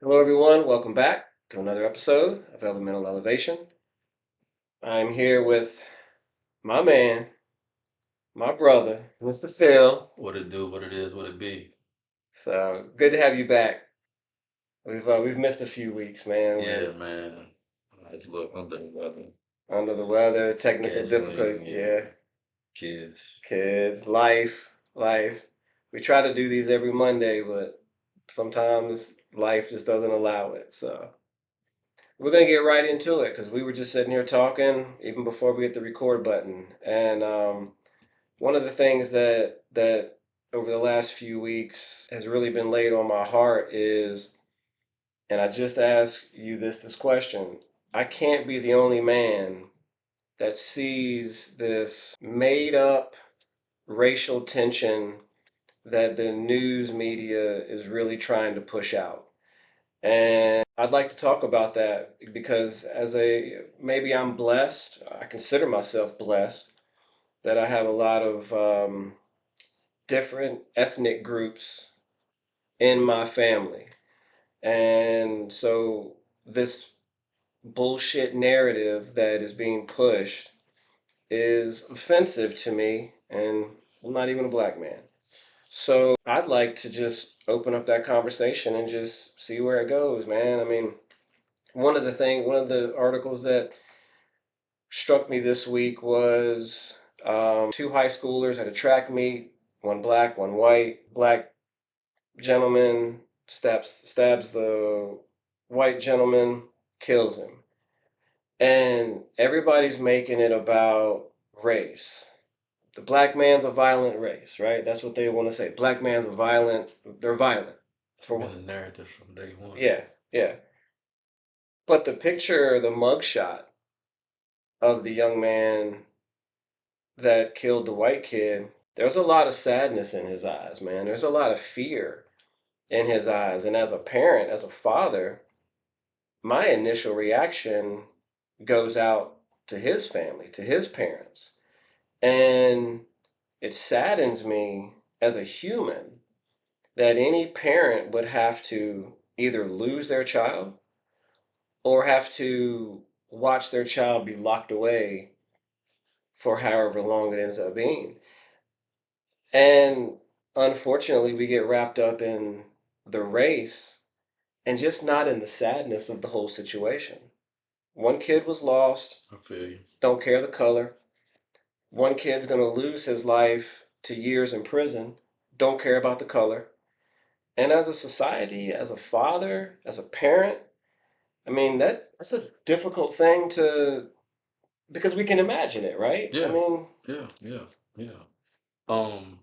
Hello, everyone. Welcome back to another episode of Elemental Elevation. I'm here with my man, my brother, Mr. Phil. What it do, what it is, what it be. So good to have you back. We've missed a few weeks, man, Yeah, with man. I just look under the weather. under the weather, technical difficulty. Scheduling, Yeah, yeah. Kids. kids, life. We try to do these every Monday, but sometimes life just doesn't allow it. So we're gonna get right into it because we were just sitting here talking even before we hit the record button, and one of the things that over the last few weeks has really been laid on my heart is, and I just ask you this question: I can't be the only man that sees this made up racial tension that the news media is really trying to push out. And I'd like to talk about that because maybe I'm blessed. I consider myself blessed that I have a lot of different ethnic groups in my family. And so this bullshit narrative that is being pushed is offensive to me, and I'm not even a black man. So I'd like to just open up that conversation and just see where it goes, man. I mean, one of the articles that struck me this week was two high schoolers at a track meet, one black, one white. Black gentleman stabs the white gentleman, kills him. And everybody's making it about race. The black man's a violent race, right? That's what they want to say. Black man's a violent, they're violent. It's For been what? a narrative from day one. Yeah, yeah. But the mugshot of the young man that killed the white kid, there's a lot of sadness in his eyes, man. There's a lot of fear in his eyes. And as a parent, as a father, my initial reaction goes out to his family, to his parents. And it saddens me as a human that any parent would have to either lose their child or have to watch their child be locked away for however long it ends up being. And unfortunately, we get wrapped up in the race and just not in the sadness of the whole situation. One kid was lost, I feel you. don't care the color. One kid's going to lose his life to years in prison, don't care about the color. And as a society, as a father, as a parent, I mean that's a difficult thing to because we can imagine it, right? I Yeah, mean, yeah.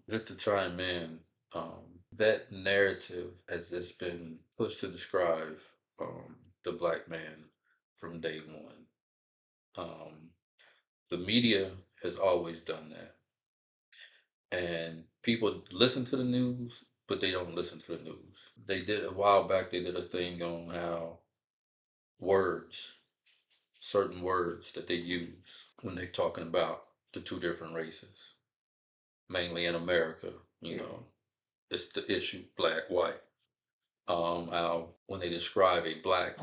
Just to chime in, that narrative has just been pushed to describe the black man from day one. Um, the media has always done that. And people listen to the news, but they don't listen to the news. They did a while back. They did a thing on how words, certain words that they use when they're talking about the two different races, mainly in America. You mm, know, it's the issue black white. How when they describe a black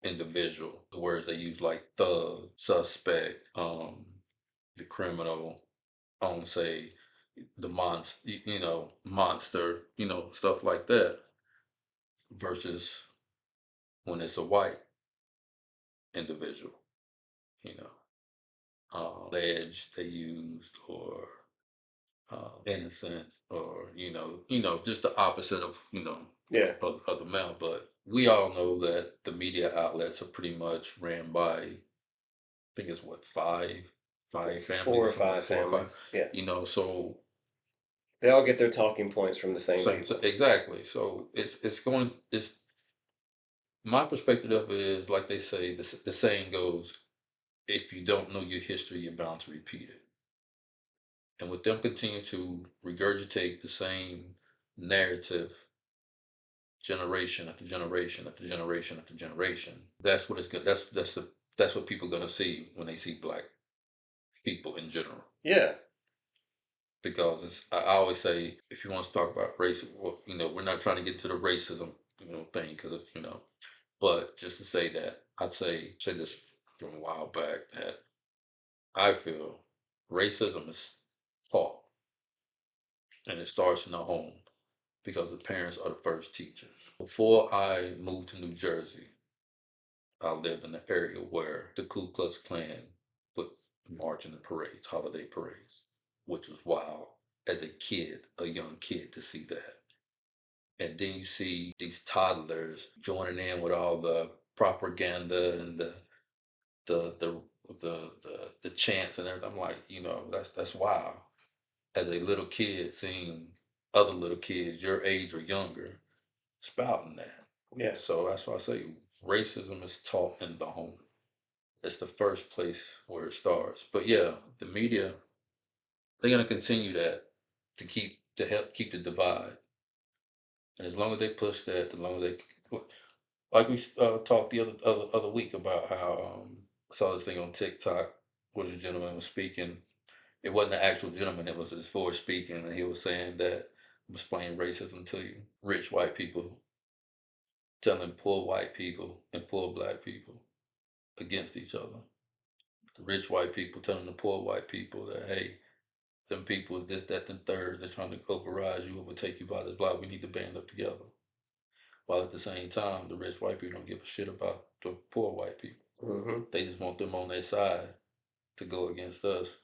individual, the words they use like thug, suspect, the criminal, say the monster, monster, stuff like that, versus when it's a white individual, you know, alleged they used or innocent or just the opposite of yeah, of the male. But we all know that the media outlets are pretty much ran by, I think it's what, five families four or or something, like five four or five, families. Yeah, so they all get their talking points from the same same, so people. exactly. So it's my perspective of it is, like they say, the saying goes, if you don't know your history, you're bound to repeat it. And with them continue to regurgitate the same narrative, generation after generation after generation after generation, that's what it's good. That's what people are gonna see when they see black people in general. Yeah, Because I always say, if you want to talk about race, well, we're not trying to get into the racism. thing because But just to say that, I'd say this from a while back that I feel racism is taught and it starts in the home because the parents are the first teachers. Before I moved to New Jersey, I lived in an area where the Ku Klux Klan would march in the parades, holiday parades, which was wild as a kid, a young kid, to see that. And then you see these toddlers joining in with all the propaganda and the the the chants and everything. I'm like, that's wild. As a little kid, seeing other little kids your age or younger spouting that. Yeah. So that's why I say racism is taught in the home. It's the first place where it starts. But yeah, the media, they're gonna continue that to help keep the divide. And as long as they push that, as long as they like we talked the other week about how I saw this thing on TikTok where this gentleman was speaking. It wasn't the actual gentleman; it was his voice speaking, and he was saying that I'm explaining racism to you. Rich white people telling poor white people and poor black people against each other. The rich white people telling the poor white people that hey, them people is this, that, and third. They're trying to override you, overtake you, blah blah blah. We need to band up together. While at the same time, the rich white people don't give a shit about the poor white people. Mm-hmm. They just want them on their side to go against us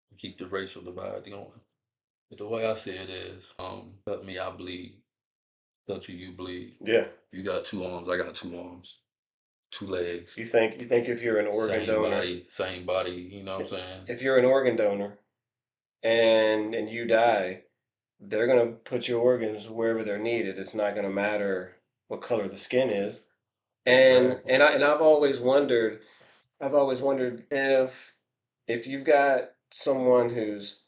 and keep the racial divide going. But the way I see it is, cut me, I bleed. Cut you, you bleed. Yeah. You got two arms, I got two arms, two legs, You think if you're an organ donor, same body. You know what I'm saying? if you're an organ donor and you die, they're gonna put your organs wherever they're needed. It's not gonna matter what color the skin is. Exactly. And I've always wondered if you've got someone who's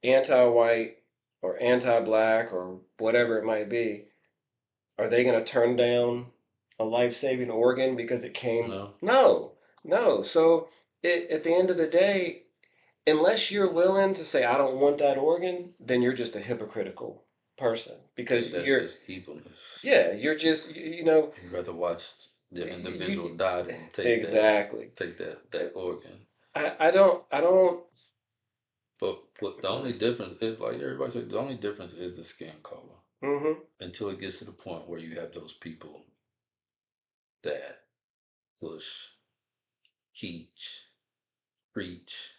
anti-white or anti-black or whatever it might be, are they going to turn down a life-saving organ because it came? No, No, no. So at the end of the day, unless you're willing to say I don't want that organ, then you're just a hypocritical person yeah, because that's you're just evilness. yeah, you're just You'd rather watch the individual you die than exactly. take that organ. I don't But the only difference is like everybody said, the only difference is the skin color. mm-hmm. Until it gets to the point where you have those people that push, teach, preach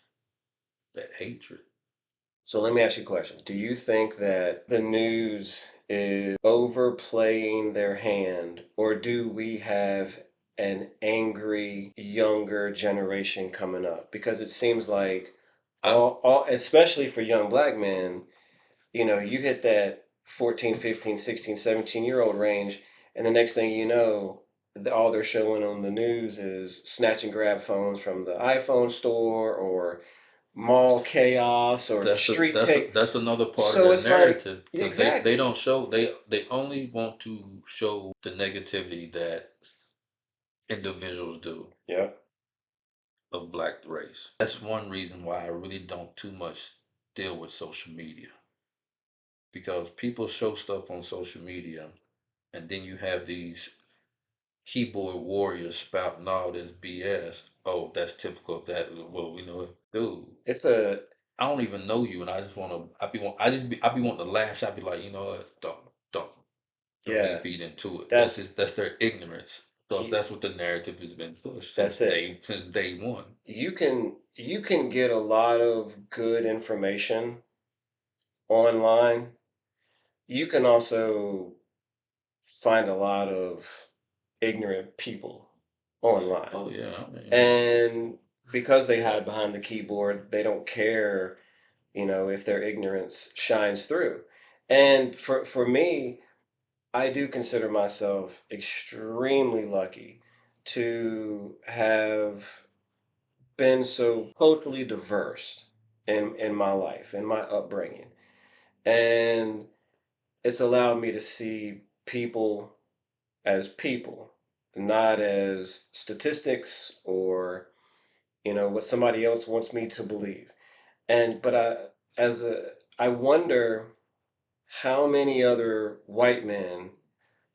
that hatred. So let me ask you a question. Do you think that the news is overplaying their hand, or do we have an angry younger generation coming up? Because it seems like I especially for young black men, you hit that 14, 15, 16, 17-year-old range, and the next thing you know, all they're showing on the news is snatch and grab phones from the iPhone store or mall chaos or street take. that's another part of So their it's like, narrative yeah, because they exactly. don't show they only want to show the negativity that individuals do Yeah. of black race. That's one reason why I really don't too much deal with social media because people show stuff on social media and then you have these keyboard warriors spouting all this BS. Oh, that's typical of that. Well, we know it, dude. It's a I don't even know you, and I just want to. I be wanting to lash. I be like, what? Don't even yeah. feed into it. That's That's their ignorance. Because he, that's what the narrative has been pushed that's it. since day one. You can get a lot of good information online. You can also find a lot of ignorant people online. Oh yeah, I mean, And because they hide behind the keyboard, they don't care, if their ignorance shines through. And for me, I do consider myself extremely lucky to have been so totally diverse in my life, in my upbringing. And it's allowed me to see people as people, not as statistics or, what somebody else wants me to believe. And but I wonder how many other white men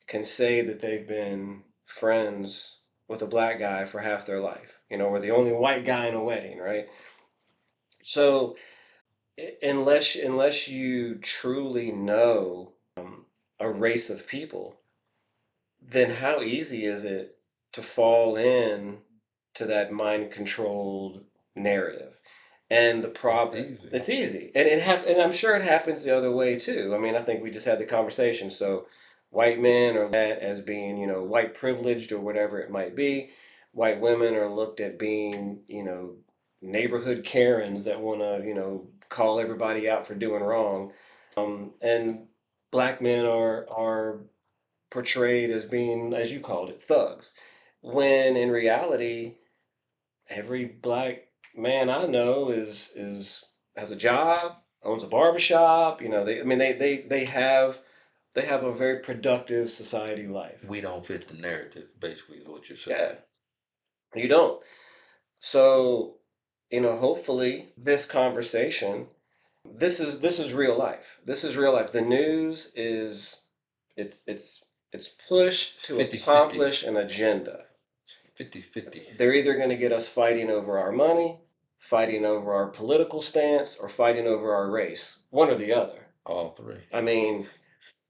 can say that they've been friends with a black guy for half their life, or the only white guy in a wedding, right? So unless you truly know a race of people, then how easy is it to fall in to that mind controlled narrative? And the It's problem, easy. it's easy, and and I'm sure it happens the other way too. I mean, I think we just had the conversation. So, white men are looked at as being, white privileged or whatever it might be. White women are looked at being, neighborhood Karens that want to, call everybody out for doing wrong. And black men are portrayed as being, as you called it, thugs. When in reality, every black man I know is has a job, owns a barbershop. They I mean they have a very productive society life. We don't fit the narrative, basically, is what you're Yeah, saying. you don't. So, hopefully this conversation, this is real life. This is real life. The news is it's pushed to 50-50. accomplish an agenda. 50-50. They're either going to get us fighting over our money, fighting over our political stance, or fighting over our race. One or the other. All three. I mean,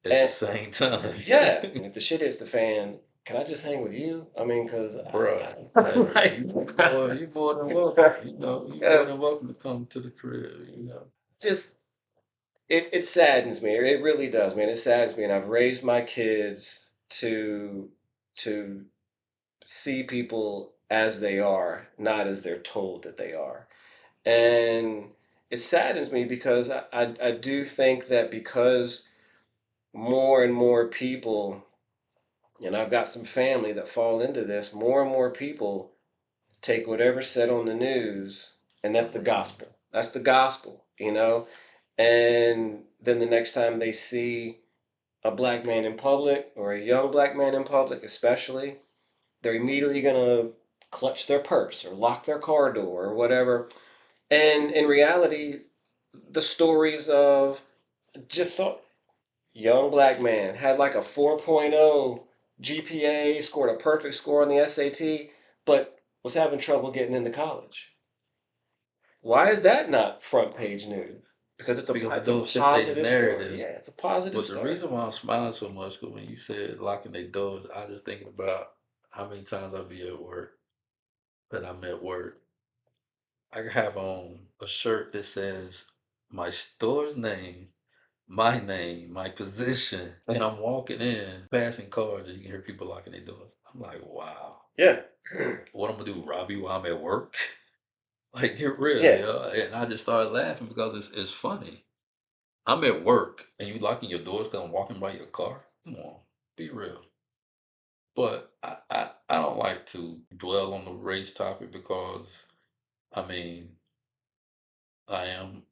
At the and same time. yeah, if the shit hits the fan, can I just hang with you? I mean, because Bruh, like, you more than welcome. You more 'cause than welcome to come to the crib. just it saddens me. It really does, man. It saddens me, and I've raised my kids to see people as they are, not as they're told that they are. And it saddens me because I do think that because more and more people, and I've got some family that fall into this, more and more people take whatever's said on the news, and that's the gospel. That's the gospel. And then the next time they see a black man in public or a young black man in public, especially, they're immediately going to clutch their purse or lock their car door or whatever. And in reality, the stories of just so young black man had like a 4.0 GPA, scored a perfect score on the SAT, but was having trouble getting into college. Why is that not front page news? Because it's a Because it's a those fit their positive story. narrative. Yeah, it's a positive But the story. reason why I'm smiling so much, because when you said locking their doors, I just thinking about how many times I be at work, and I'm at work. I have on a shirt that says my store's name, my name, my position, and I'm walking in, passing cars, and you can hear people locking their doors. I'm like, wow. Yeah, What I'm gonna do, rob you while I'm at work? Like, get real, yeah. yeah. And I just started laughing because it's funny. I'm at work and you locking your doors because I'm walking by your car. Come on, be real. But I don't like to dwell on the race topic because I mean I am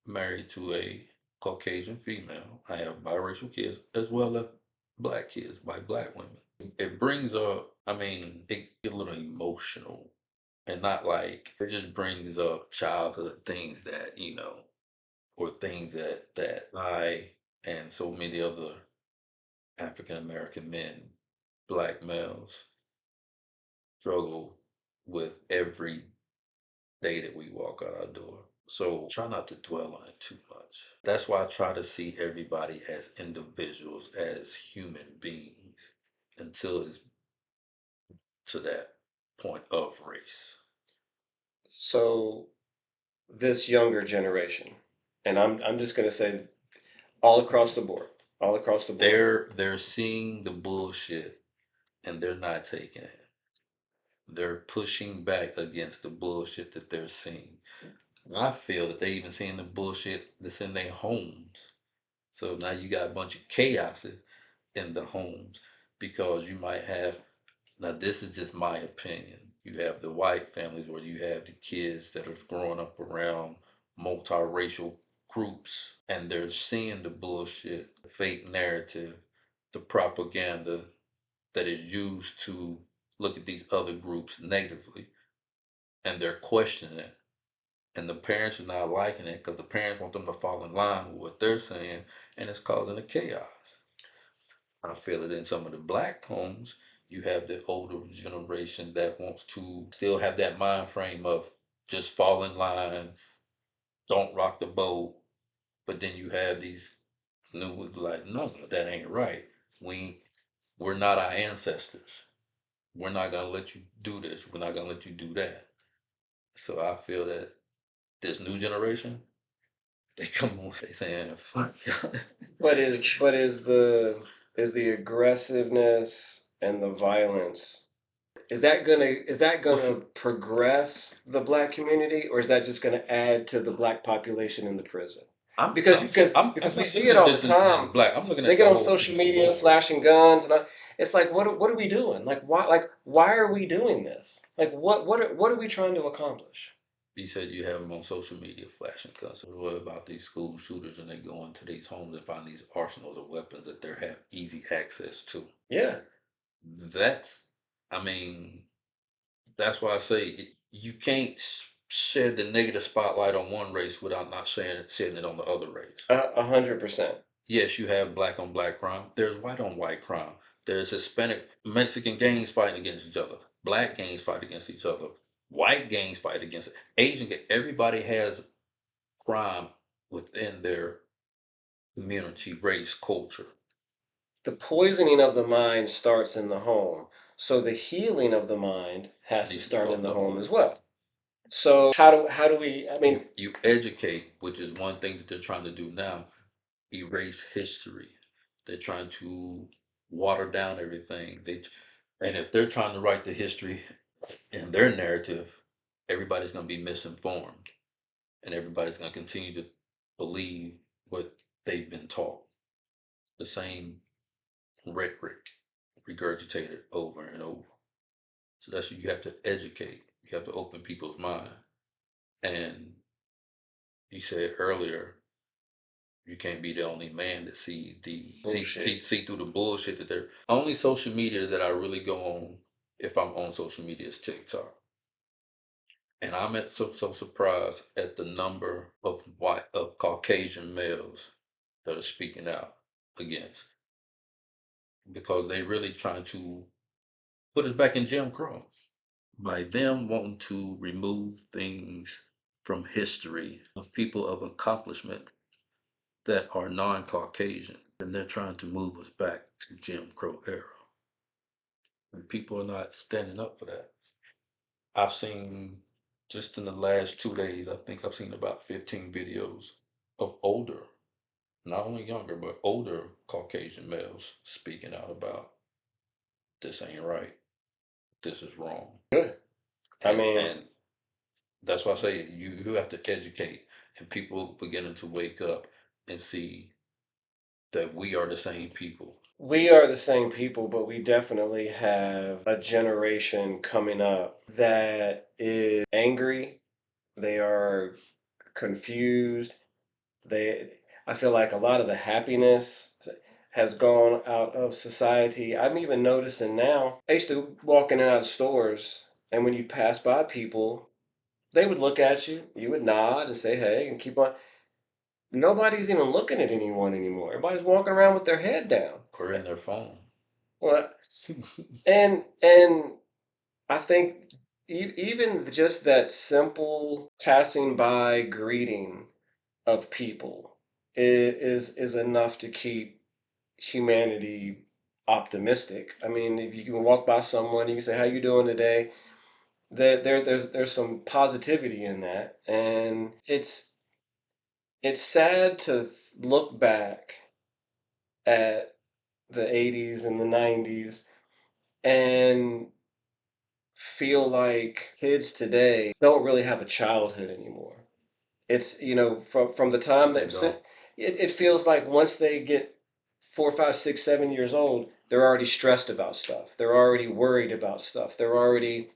married to a Caucasian female. I have biracial kids as well as black kids by black women. It brings up, I mean, it get a little emotional and not like it just brings up childhood things that, or things that I and so many other African American men, black males, struggle with every day that we walk out our door. So try not to dwell on it too much. That's why I try to see everybody as individuals, as human beings, until it's to that point of race. So this younger generation, and I'm just gonna say all across the board, all across the board. They're seeing the bullshit and they're not taking it. They're pushing back against the bullshit that they're seeing. I feel that they even seeing the bullshit that's in their homes. So now you got a bunch of chaos in the homes because you might have, now this is just my opinion. You have the white families where you have the kids that are growing up around multiracial groups and they're seeing the bullshit, the fake narrative, the propaganda that is used to look at these other groups negatively and they're questioning it. And the parents are not liking it because the parents want them to fall in line with what they're saying and it's causing a chaos. I feel it in some of the black homes. You have the older generation that wants to still have that mind frame of just fall in line, don't rock the boat. But then you have these new ones like, no, that ain't right. We we're not our ancestors. We're not gonna let you do this. We're not gonna let you do that. So I feel that this new generation, they come on, they saying, fuck. But is the aggressiveness and the violence, is that gonna progress the black community, or is that just gonna add to the black population in the prison? Because because I'm because we not see looking it at all the this as time. black. I'm looking They at get the on whole social the media board. flashing guns, and it's like, what are we doing? Like why are we doing this? Like what are we trying to accomplish? You said you have them on social media flashing guns. What about these school shooters and they go into these homes and find these arsenals of weapons that they have easy access to? Yeah. That's, I mean, that's why I say you can't shed the negative spotlight on one race without not shedding it on the other race. 100%. Yes, you have black on black crime. There's white on white crime. There's Hispanic, Mexican gangs fighting against each other. Black gangs fight against each other. White gangs fight against Asian. Everybody has crime within their community, race, culture. The poisoning of the mind starts in the home. So the healing of the mind has to Needs to start start in at the the home home. as well. So how do we, I mean, You educate, which is one thing that they're trying to do now. Erase history. They're trying to water down everything. And if they're trying to write the history in their narrative, everybody's going to be misinformed, and everybody's going to continue to believe what they've been taught. The same rhetoric regurgitated over and over. So that's what you have to educate. You have to open people's mind. And you said earlier, you can't be the only man that bullshit. see through the bullshit that they're only social media that I really go on if I'm on social media is TikTok. And I'm so surprised at the number of white of Caucasian males that are speaking out against, because they really trying to put us back in Jim Crow by them wanting to remove things from history of people of accomplishment that are non-Caucasian, and they're trying to move us back to Jim Crow era. And people are not standing up for that. I've seen just in the last 2 days, I think I've seen about 15 videos of older, not only younger, but older Caucasian males speaking out about this ain't right, this is wrong. Good. I mean, And that's why I say you have to educate, and people beginning to wake up and see that we are the same people. we are the same people, but we definitely have a generation coming up that is angry. They are confused. They, I feel like a lot of the happiness has gone out of society. I'm even noticing now. I used to walk in and out of stores, and when you pass by people, they would look at you, you would nod and say hey and keep on. Nobody's even looking at anyone anymore. Everybody's walking around with their head down. Or in their phone. Well, and I think even just that simple passing by greeting of people is enough to keep humanity optimistic. I mean, if you can walk by someone, you can say, "How you doing today?" There's some positivity in that, and it's sad to look back at the '80s and the '90s and feel like kids today don't really have a childhood anymore. It's, from the time They that don't. it feels like once they get 4, 5, 6, 7 years old, they're already stressed about stuff. They're already worried about stuff. They're already,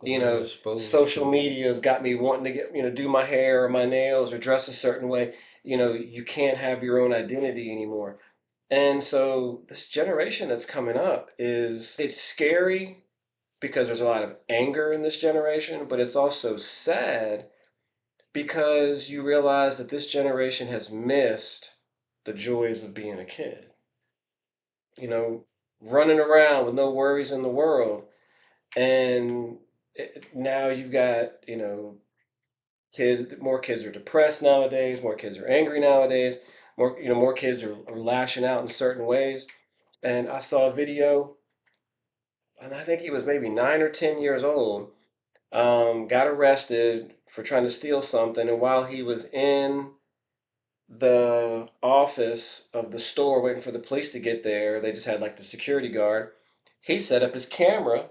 Well, they're exposed social to. media has got me wanting to get, do my hair or my nails or dress a certain way. You can't have your own identity anymore. And so this generation that's coming up it's scary because there's a lot of anger in this generation, but it's also sad because you realize that this generation has missed the joys of being a kid. you know, running around with no worries in the world. And now you've got, kids, more kids are depressed nowadays, more kids are angry nowadays, more kids are lashing out in certain ways. And I saw a video, and I think he was maybe 9 or 10 years old, got arrested for trying to steal something. And while he was in the office of the store waiting for the police to get there, they just had like the security guard. He set up his camera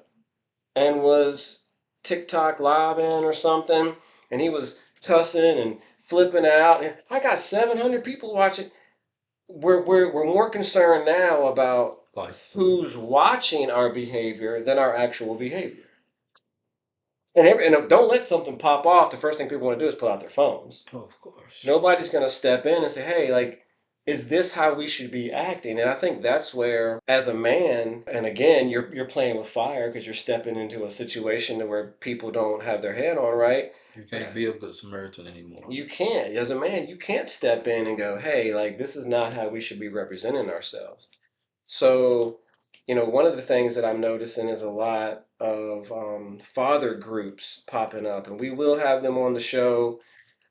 and was TikTok living or something, and he was cussing and flipping out. And I got 700 people watching. We're more concerned now about Like, who's watching our behavior than our actual behavior. And don't let something pop off. The first thing people want to do is pull out their phones. oh, of course. Nobody's going to step in and say, hey, like, is this how we should be acting? And I think that's where, as a man, and again, you're playing with fire because you're stepping into a situation where people don't have their head on right. You can't be a good Samaritan anymore. You can't, as a man, you can't step in and go, hey, like, this is not how we should be representing ourselves. So, one of the things that I'm noticing is a lot of father groups popping up, and we will have them on the show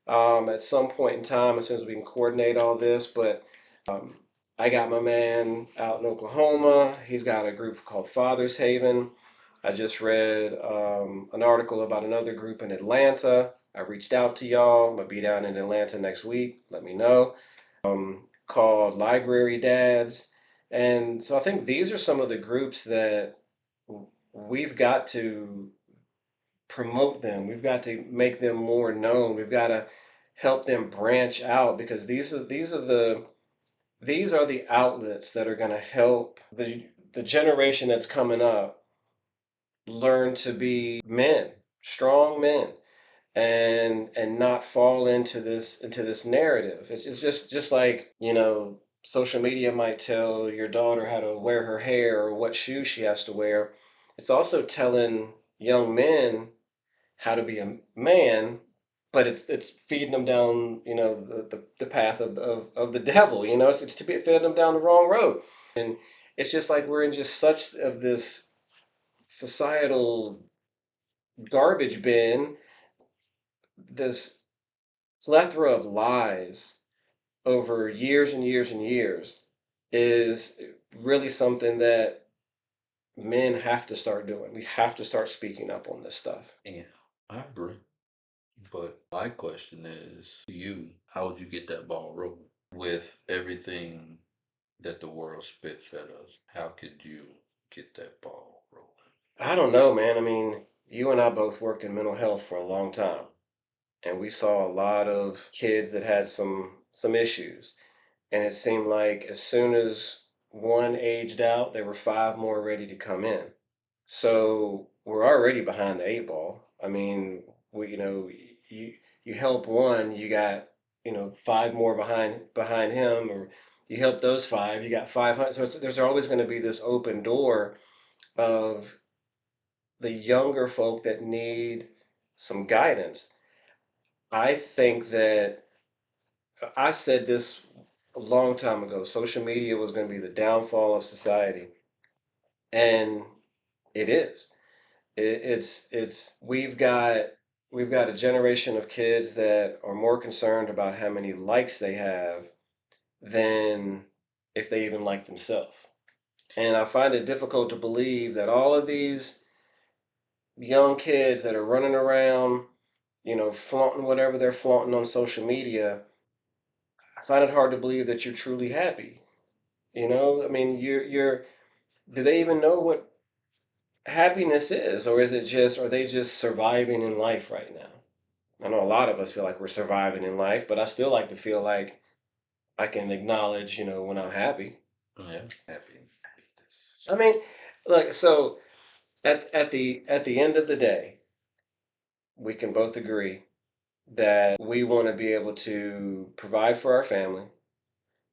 at some point in time as soon as we can coordinate all this. But um, I got my man out in Oklahoma. He's got a group called Father's Haven. I just read an article about another group in Atlanta. I reached out to y'all. I'm going to be down in Atlanta next week. Let me know. Called Library Dads. And so I think these are some of the groups that we've got to promote them. We've got to make them more known. We've got to help them branch out because these are the outlets that are going to help the generation that's coming up learn to be men, strong men, and not fall into this narrative. It's just like, social media might tell your daughter how to wear her hair or what shoes she has to wear. It's also telling young men how to be a man, but it's feeding them down, the path of the devil. It's to be feeding them down the wrong road. And it's just like we're in just such of this societal garbage bin, this plethora of lies over years and years and years is really something that men have to start doing. We have to start speaking up on this stuff. Yeah, I agree. But my question is to you, how would you get that ball rolling with everything that the world spits at us? How could you get that ball rolling? I don't know, man. I mean, you and I both worked in mental health for a long time, and we saw a lot of kids that had some issues. And it seemed like as soon as one aged out, there were five more ready to come in. So we're already behind the eight ball. I mean, you help one, you got five more behind him, or you help those five, you got 500. So there's always going to be this open door of the younger folk that need some guidance. I think that I said this a long time ago. Social media was going to be the downfall of society, and it is. It's we've got a generation of kids that are more concerned about how many likes they have than if they even like themselves. And I find it difficult to believe that all of these young kids that are running around, flaunting whatever they're flaunting on social media, I find it hard to believe that you're truly happy. I mean, do they even know what happiness is, or are they just surviving in life right now? I know a lot of us feel like we're surviving in life, but I still like to feel like I can acknowledge, when I'm happy. Yeah, happiness. I mean, look, so at the end of the day, we can both agree that we want to be able to provide for our family.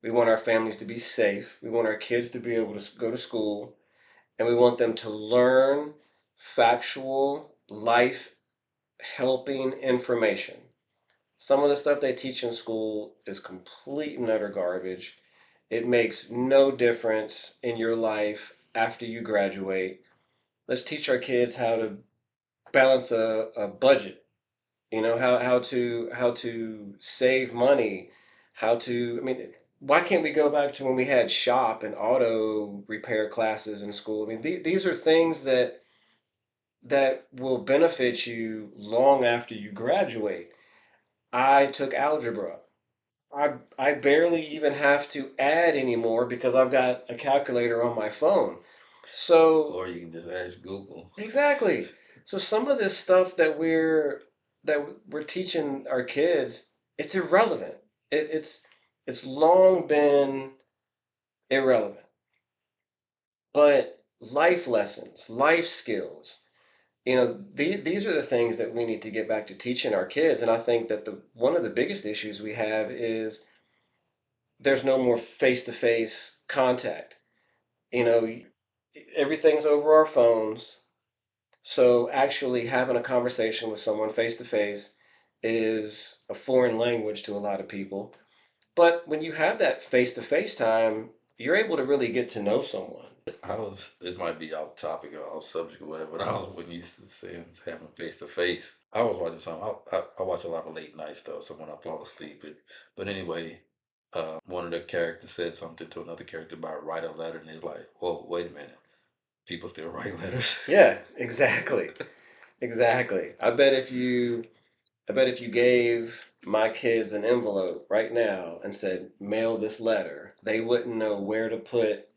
We want our families to be safe. We want our kids to be able to go to school, and we want them to learn factual, life helping information. Some of the stuff they teach in school is complete and utter garbage. It makes no difference in your life after you graduate. Let's teach our kids how to balance a budget. You know how to save money, how to. I mean, why can't we go back to when we had shop and auto repair classes in school? I mean, these are things that will benefit you long after you graduate. I took algebra. I barely even have to add anymore because I've got a calculator on my phone. So Or you can just ask Google. exactly. So some of this stuff that we're teaching our kids, it's irrelevant. It's long been irrelevant. But life lessons, life skills, these are the things that we need to get back to teaching our kids. And I think that the one of the biggest issues we have is there's no more face-to-face contact. You know, everything's over our phones. So actually having a conversation with someone face to face is a foreign language to a lot of people. But when you have that face to face time, you're able to really get to know someone. This might be off topic or off subject or whatever, but I was when you saying having face to face. I was watching something. I watch a lot of late night stuff, so when I fall asleep. But anyway, one of the characters said something to another character about write a letter, and he's like, "Whoa, wait a minute, people still write letters." Yeah, exactly. Exactly. I bet if you gave my kids an envelope right now and said, mail this letter, they wouldn't know where to put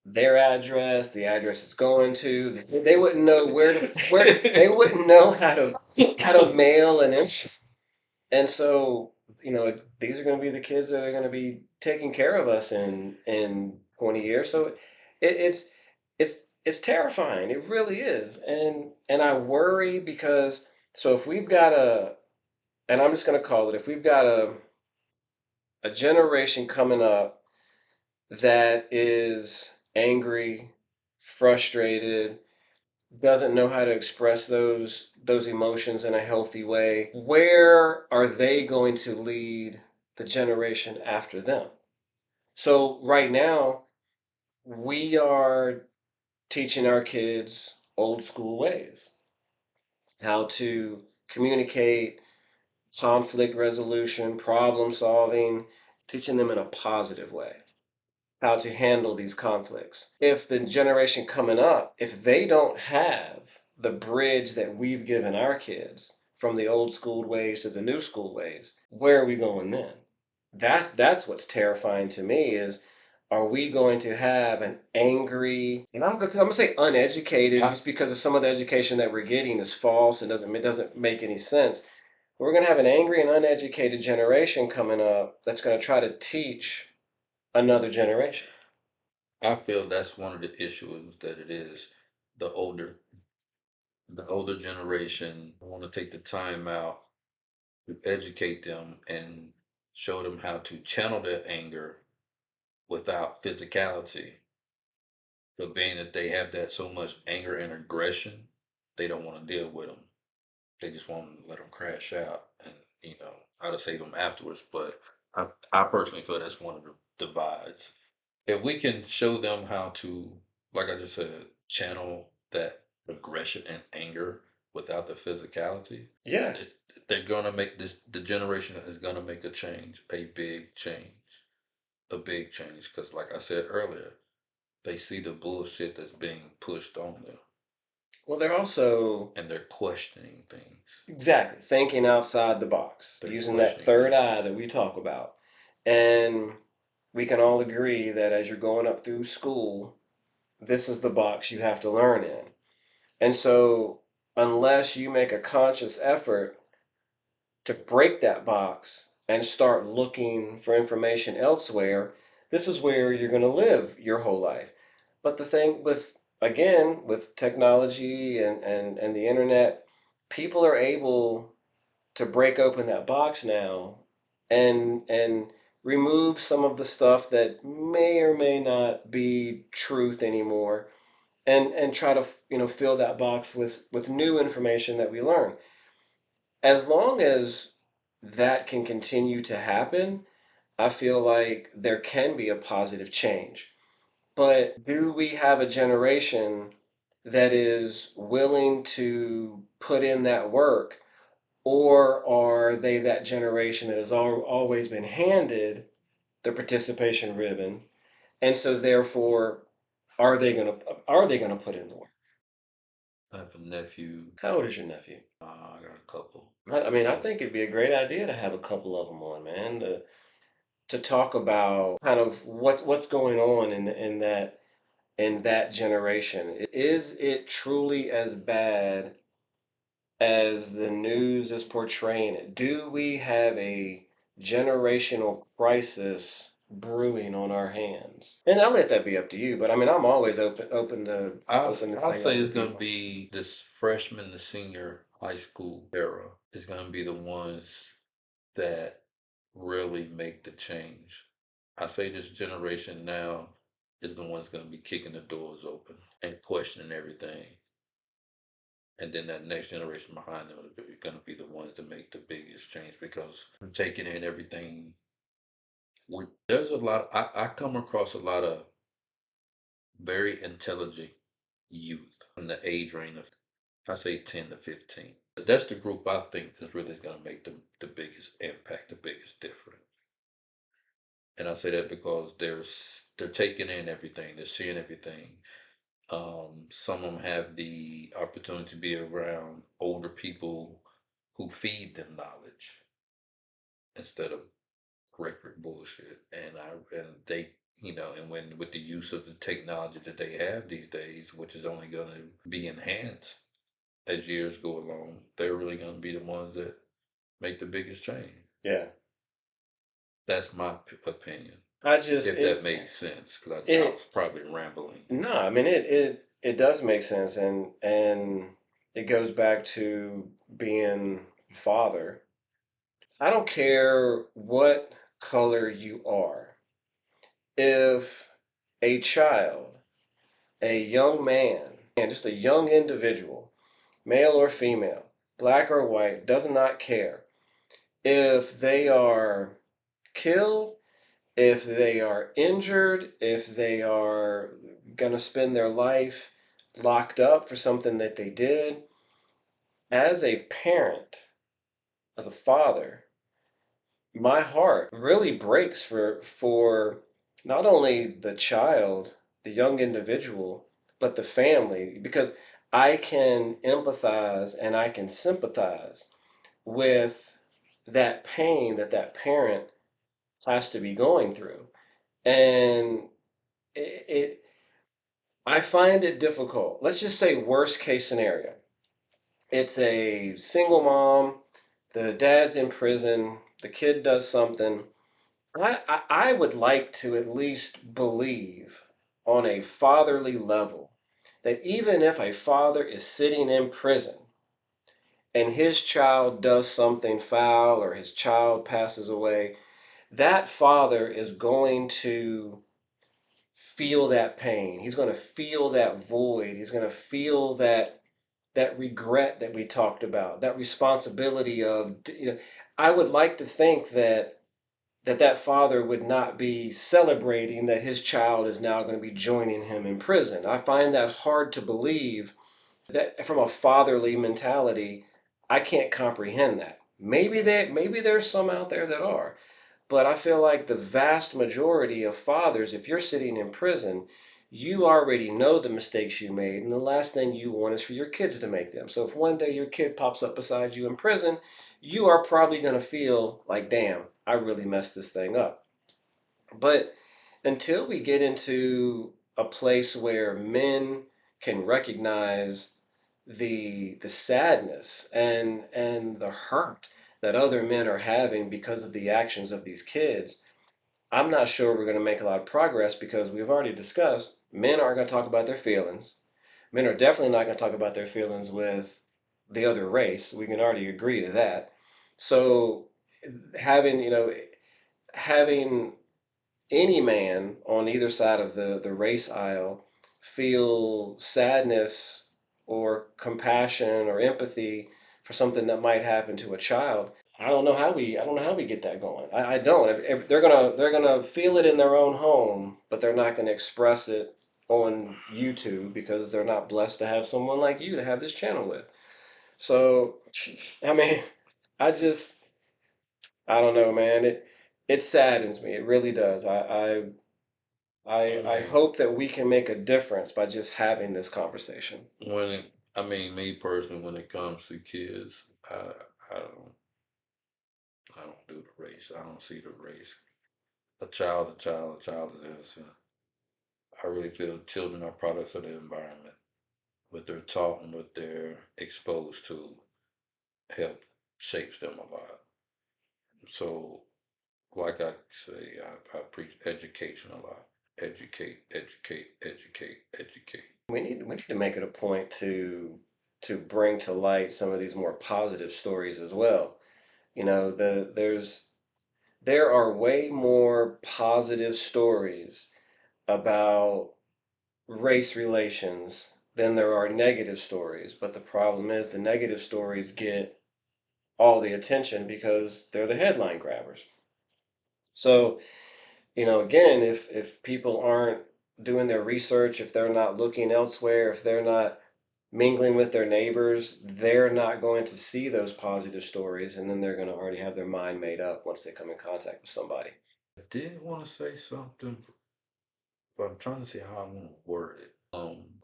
their address, the address it's going to. They wouldn't know where they wouldn't know how to mail an envelope. And so, these are going to be the kids that are going to be taking care of us in 20 years. So it's terrifying. It really is. And I worry because so if we've got and I'm just going to call it, if we've got a generation coming up that is angry, frustrated, doesn't know how to express those emotions in a healthy way, where are they going to lead the generation after them? So right now, we are teaching our kids old school ways, how to communicate, conflict resolution, problem solving, teaching them in a positive way how to handle these conflicts. If the generation coming up, if they don't have the bridge that we've given our kids from the old school ways to the new school ways, where are we going then? That's what's terrifying to me is are we going to have an angry and I'm gonna say uneducated I, just because of some of the education that we're getting is false and doesn't make any sense. We're going to have an angry and uneducated generation coming up that's going to try to teach another generation. I feel that's one of the issues that it is the older the older generation want to take the time out to educate them and show them how to channel their anger without physicality. But being that they have that so much anger and aggression, they don't want to deal with them. They just want to let them crash out and how to save them afterwards. But I personally feel that's one of the divides. If we can show them how to, like I just said, channel that aggression and anger without the physicality, Yeah. it's, they're gonna make this. The generation is gonna make a change, a big change. Because, like I said earlier, they see the bullshit that's being pushed on them, Well, they're also and they're questioning things. exactly thinking outside the box, They're using that questioning third eye things. that we talk about. And we can all agree that as you're going up through school, this is the box you have to learn in. And so, unless you make a conscious effort to break that box and start looking for information elsewhere, this is where you're going to live your whole life. But the thing again, with technology and the internet, people are able to break open that box now and remove some of the stuff that may or may not be truth anymore and try to fill that box with new information that we learn. As long as that can continue to happen, I feel like there can be a positive change. But do we have a generation that is willing to put in that work, or are they that generation that has always been handed the participation ribbon, and so therefore, are they gonna put in the work? I have a nephew. How old is your nephew? I got a couple. I mean, I Um, think it'd be a great idea to have a couple of them on, man, to talk about kind of what's going on in that generation. Is it truly as bad as the news is portraying it? Do we have a generational crisis brewing on our hands? And I'll let that be up to you, but I mean, I'm always open to open this I'll thing up say with it's gonna people. be this freshman to senior high school era is gonna be the ones that really make the change. I say this generation now is the one's gonna be kicking the doors open and questioning everything. And then that next generation behind them are gonna be the ones that make the biggest change because I'm taking in everything. There's a lot. I come across a lot of very intelligent youth from the age range of, I say, 10 to 15. That's the group I think is really going to make the biggest impact, the biggest difference. And I say that because they're taking in everything, they're seeing everything. Some of them have the opportunity to be around older people who feed them knowledge instead of record bullshit. And they, and when with the use of the technology that they have these days, which is only going to be enhanced as years go along, they're really going to be the ones that make the biggest change. Yeah, That's my opinion. I just If that made sense, because I was it probably rambling. no, I mean it does make sense, and it goes back to being a father. I don't care what color you are. If a child, a young man, and just a young individual, male or female, black or white, does not care. If they are killed, if they are injured, if they are going to spend their life locked up for something that they did, as a parent, as a father, my heart really breaks for not only the child, the young individual, but the family, because I can empathize and I can sympathize with that pain that that parent has to be going through. And it I find it difficult. Let's just say worst case scenario. It's a single mom, the dad's in prison, the kid does something. I would like to at least believe on a fatherly level that even if a father is sitting in prison and his child does something foul or his child passes away, that father is going to feel that pain. He's going to feel that void. He's going to feel that regret that we talked about, that responsibility of, I would like to think that father would not be celebrating that his child is now going to be joining him in prison. I find that hard to believe that from a fatherly mentality. I can't comprehend that. Maybe there's some out there that are, but I feel like the vast majority of fathers, if you're sitting in prison, you already know the mistakes you made, and the last thing you want is for your kids to make them. So if one day your kid pops up beside you in prison, you are probably going to feel like, damn, I really messed this thing up. But until we get into a place where men can recognize the sadness and the hurt that other men are having because of the actions of these kids, I'm not sure we're going to make a lot of progress because we've already discussed men aren't going to talk about their feelings. Men are definitely not going to talk about their feelings with the other race. We can already agree to that. So having, having any man on either side of the race aisle feel sadness or compassion or empathy for something that might happen to a child, I don't know how we get that going. I don't. If they're gonna feel it in their own home, but they're not gonna express it on YouTube because they're not blessed to have someone like you to have this channel with. So, I mean, I just I don't know, man. It saddens me. It really does. I I mean, hope that we can make a difference by just having this conversation. when it, I mean, me personally, when it comes to kids, I don't, I don't do the race. I don't see the race. A child's a child. A child is innocent. I really feel children are products of the environment. What they're taught and what they're exposed to help shapes them a lot. So, like I say, I preach education a lot. Educate, educate, educate, educate. We need to make it a point to bring to light some of these more positive stories as well. You know, there are way more positive stories about race relations than there are negative stories. But the problem is the negative stories get all the attention because they're the headline grabbers. So, you know, again, if people aren't doing their research, if they're not looking elsewhere, if they're not mingling with their neighbors, they're not going to see those positive stories, and then they're going to already have their mind made up once they come in contact with somebody. I did want to say something, but I'm trying to see how I'm gonna word it.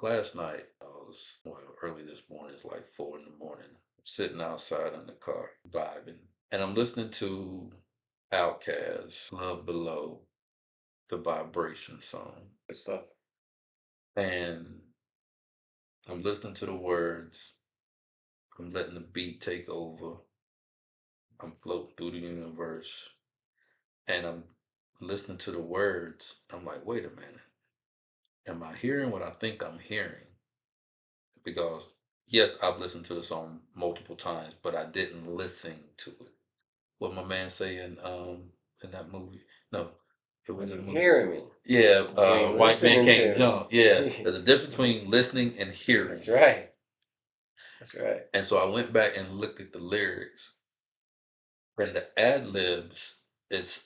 Last night I was early this morning. It's like 4 in the morning. Sitting outside in the car, vibing, and I'm listening to Outkast, "Love Below," the Vibration song, Good stuff. and I'm listening to the words. I'm letting the beat take over. I'm floating through the universe, and I'm listening to the words. I'm like, wait a minute, am I hearing what I think I'm hearing? Because yes, I've listened to the song multiple times, but I didn't listen to it. What my man say in that movie? No, it Are was in you a movie. hearing me? Yeah, But you ain't white man listening can't to jump. Yeah, me. there's a difference between listening and That's hearing. right. That's right. And so I went back and looked at the lyrics and the ad libs. It's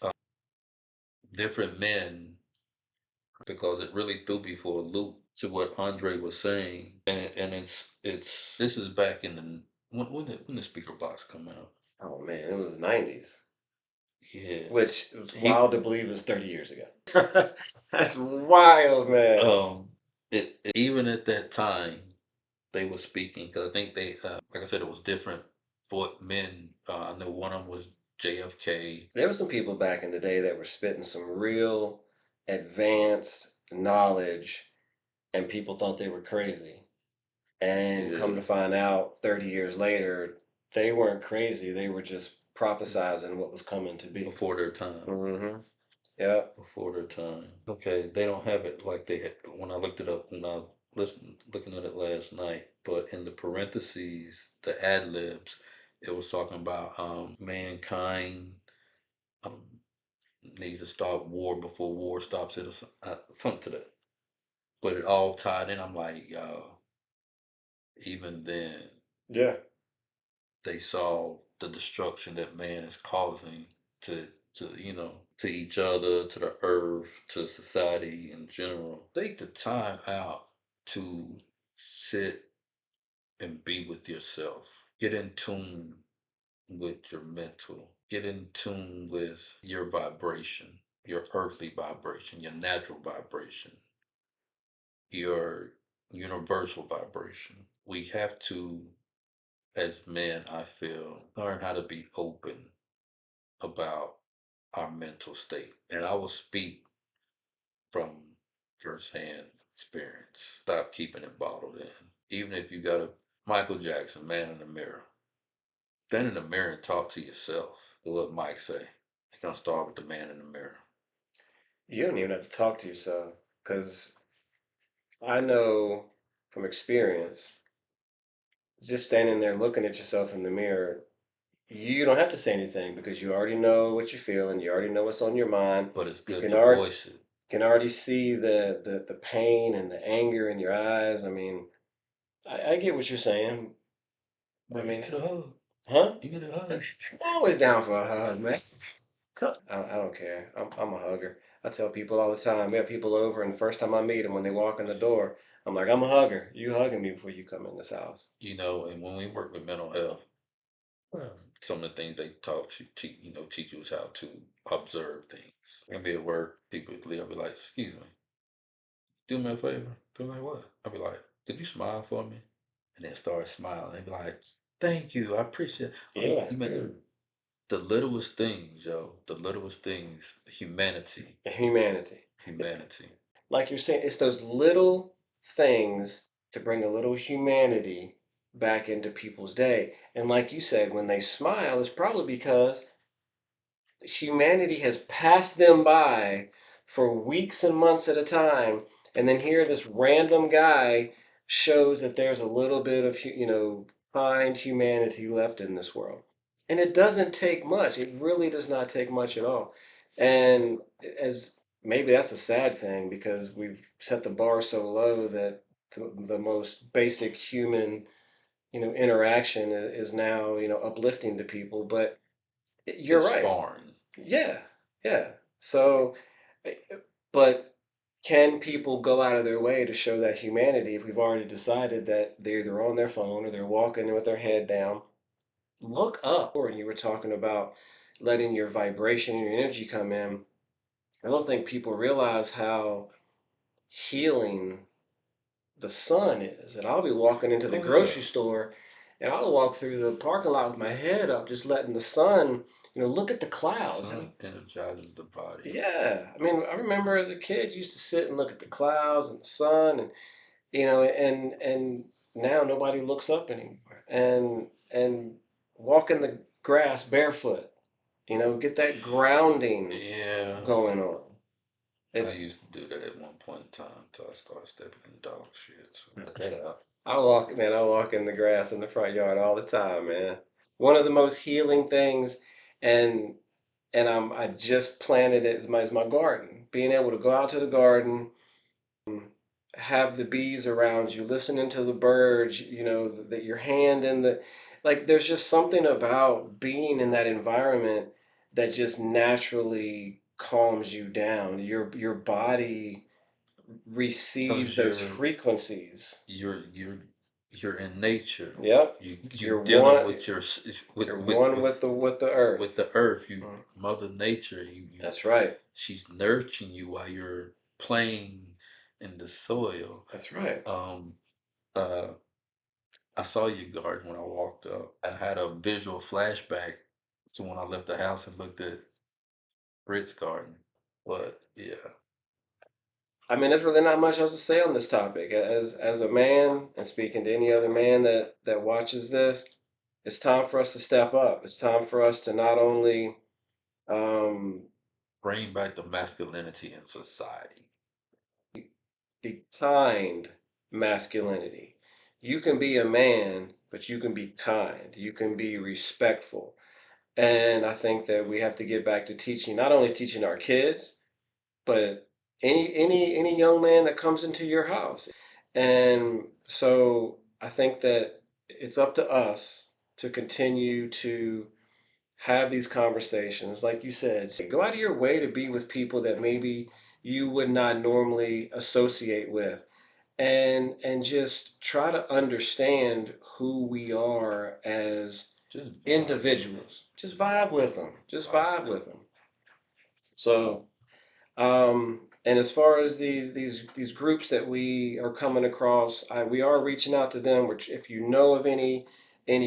different men because it really threw me for a loop to what Andre was saying, and it's this is back in the when the speaker box come out. Oh man, it was the 90s, Yeah, which was he wild to believe was 30 years ago. That's wild, man. um even at that time they were speaking because I think they like I said it was different for men. I know one of them was JFK. There were some people back in the day that were spitting some real advanced knowledge, and people thought they were crazy. And come Yeah, to find out 30 years later, they weren't crazy. They were just prophesizing what was coming to be. before their time. Mm-hmm. Yep. Before their time. Okay, they don't have it like they had when I looked it up when I listened looking at it last night. But in the parentheses, the ad libs, it was talking about mankind um needs to start war before war stops it or something to that. But it all tied in. I'm like, yo, even then Yeah. they saw the destruction that man is causing to to each other, to the earth, to society in general. Take the time out to sit and be with yourself. Get in tune with your mental. Get in tune with your vibration, your earthly vibration, your natural vibration, your universal vibration. We have to, as men, I feel, learn how to be open about our mental state. And I will speak from firsthand experience. Stop keeping it bottled in. Even if you got a Michael Jackson, Man in the Mirror, stand in the mirror and talk to yourself. Do what Mike say. You're gonna start with the man in the mirror. You don't even have to talk to yourself because I know from experience, just standing there looking at yourself in the mirror, you don't have to say anything because you already know what you're feeling. You already know what's on your mind. But it's You good to voice it. can already see the pain and the anger in your eyes. I mean, I get what you're saying. I Bring mean, it up. Huh? You get a hug. I'm always down for a hug, man. I don't care. I'm a hugger. I tell people all the time. We have people over, and the first time I meet them, when they walk in the door, I'm like, I'm a hugger. You hugging me before you come in this house. You know, and when we work with mental health, some of the things they taught you, teach you is how to observe things. And be at work, people will be like, "Excuse me, do me a favor." They're like, "What?" I'll be like, "Could you smile for me?" And then start smiling. They be like, "Thank you, I appreciate." Oh, Yeah, you make the littlest things, yo. The littlest things. Humanity, humanity. humanity. Like you're saying, it's those little things to bring a little humanity back into people's day. And like you said, when they smile, it's probably because humanity has passed them by for weeks and months at a time, and then here this random guy shows that there's a little bit of kind humanity left in this world. And it doesn't take much. It really does not take much at all. And as maybe that's a sad thing because we've set the bar so low that the most basic human interaction is now uplifting to people. But you're It's right. foreign. Yeah, yeah. So, eh, but can people go out of their way to show that humanity if we've already decided that they're either on their phone or they're walking with their head down? Look up. Or you were talking about letting your vibration and your energy come in. I don't think people realize how healing the sun is. And I'll be walking into the Oh yeah. grocery store and I'll walk through the parking lot with my head up, just letting the sun, look at the The clouds. sun energizes the body. Yeah, I mean, I remember as a kid, you used to sit and look at the clouds and the sun, and and now nobody looks up anymore. And walk in the grass barefoot, get that grounding Yeah. going on. I It's used to do that at one point in time until I started stepping in dog shit. So. I walk in the grass in the front yard all the time, man. One of the most healing things, and I just planted it as my garden. Being able to go out to the garden, have the bees around you, listening to the birds, that your hand in the, like, there's just something about being in that environment that just naturally calms you down. Your body receives Cause those frequencies. you're you're in nature. Yep. You You're dealing one with your with you're one with the with earth. the earth. You Mm, Mother Nature. You that's right. she's nurturing you while you're playing in the soil. That's right. Um. Uh. I saw your garden when I walked up. I had a visual flashback to when I left the house and looked at Rick's garden. But yeah, I mean, there's really not much else to say on this topic. As a man, and speaking to any other man that watches this, it's time for us to step up. It's time for us to not only um, bring back the masculinity in society. the kind masculinity. You can be a man, but you can be kind. You can be respectful. And I think that we have to get back to teaching, not only teaching our kids, but any young man that comes into your house. And so I think that it's up to us to continue to have these conversations. Like you said, go out of your way to be with people that maybe you would not normally associate with, and just try to understand who we are as Just vibe with them. individuals. Just vibe with them. Just Vibe vibe with with them. So and as far as these groups that we are coming across, we are reaching out to them. Which, if you know of any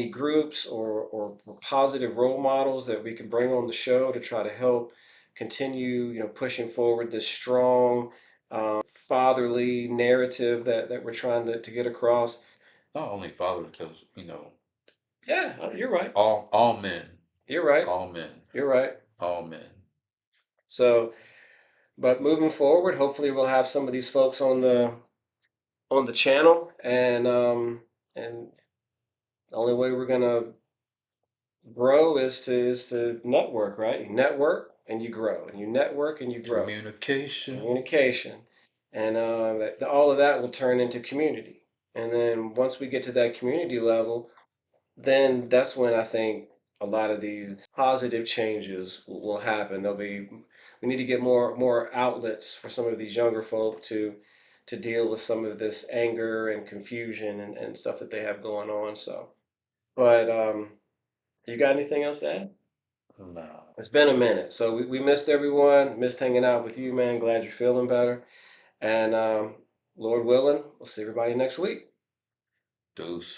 groups or positive role models that we can bring on the show to try to help continue, pushing forward this strong fatherly narrative that we're trying to get across. not only father because Yeah, you're right. all men, You're right. all men, You're right. all men. So, but moving forward, hopefully we'll have some of these folks on the channel, and the only way we're gonna grow is to network, right? You network and you grow, and you network and you grow. Communication. Communication, and all of that will turn into community. And then once we get to that community level, then that's when I think a lot of these positive changes will happen. There'll be we need to get more outlets for some of these younger folk to deal with some of this anger and confusion and stuff that they have going on. So, but you got anything else to add? Nah, It's been a minute, so we missed everyone. Missed hanging out with you, man. Glad you're feeling better, and Lord willing, we'll see everybody next week. deuce.